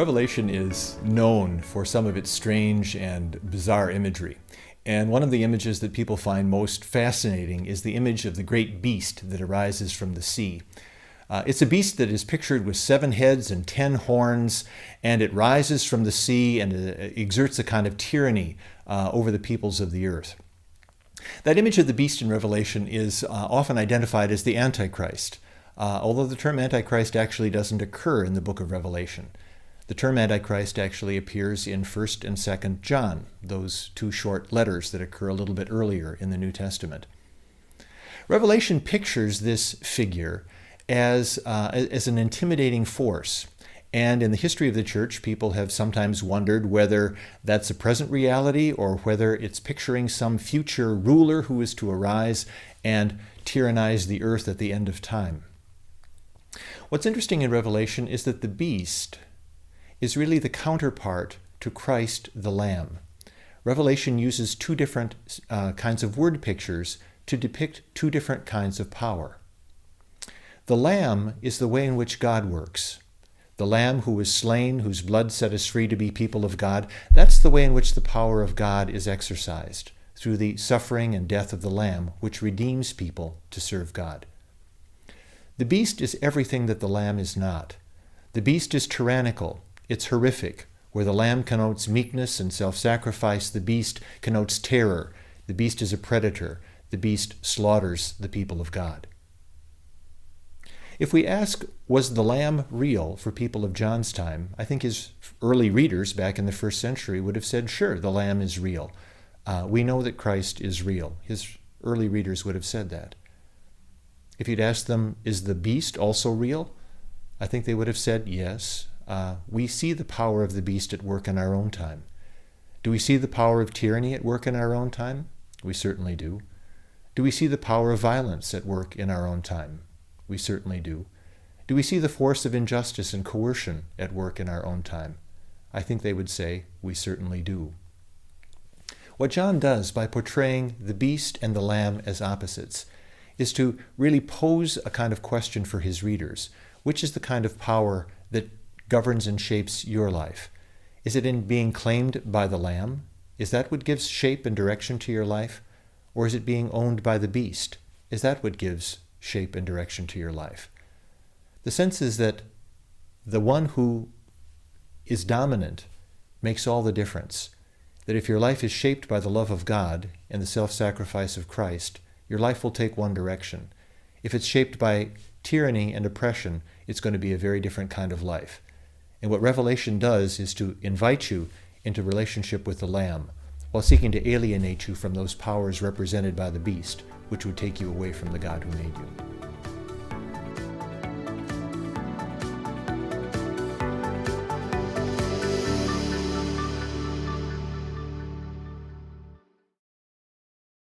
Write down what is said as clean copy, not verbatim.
Revelation is known for some of its strange and bizarre imagery. And one of the images that people find most fascinating is the image of the great beast that arises from the sea. It's a beast that is pictured with 7 heads and 10 horns, and it rises from the sea and exerts a kind of tyranny over the peoples of the earth. That image of the beast in Revelation is often identified as the Antichrist, although the term Antichrist actually doesn't occur in the book of Revelation. The term Antichrist actually appears in 1st and 2nd John, those 2 short letters that occur a little bit earlier in the New Testament. Revelation pictures this figure as an intimidating force. And in the history of the church, people have sometimes wondered whether that's a present reality or whether it's picturing some future ruler who is to arise and tyrannize the earth at the end of time. What's interesting in Revelation is that the beast is really the counterpart to Christ the Lamb. Revelation uses 2 different kinds of word pictures to depict 2 different kinds of power. The Lamb is the way in which God works. The Lamb who was slain, whose blood set us free to be people of God, that's the way in which the power of God is exercised, through the suffering and death of the Lamb, which redeems people to serve God. The beast is everything that the Lamb is not. The beast is tyrannical. It's horrific. Where the Lamb connotes meekness and self-sacrifice, the beast connotes terror. The beast is a predator. The beast slaughters the people of God. If we ask, was the Lamb real for people of John's time, I think his early readers back in the 1st century would have said, sure, the Lamb is real. We know that Christ is real. His early readers would have said that. If you'd asked them, is the beast also real? I think they would have said, yes. We see the power of the beast at work in our own time. Do we see the power of tyranny at work in our own time? We certainly do. Do we see the power of violence at work in our own time? We certainly do. Do we see the force of injustice and coercion at work in our own time? I think they would say, we certainly do. What John does by portraying the beast and the Lamb as opposites is to really pose a kind of question for his readers. Which is the kind of power that governs and shapes your life? Is it in being claimed by the Lamb? Is that what gives shape and direction to your life? Or is it being owned by the beast? Is that what gives shape and direction to your life? The sense is that the one who is dominant makes all the difference. That if your life is shaped by the love of God and the self-sacrifice of Christ, your life will take one direction. If it's shaped by tyranny and oppression, it's going to be a very different kind of life. And what Revelation does is to invite you into relationship with the Lamb, while seeking to alienate you from those powers represented by the beast, which would take you away from the God who made you.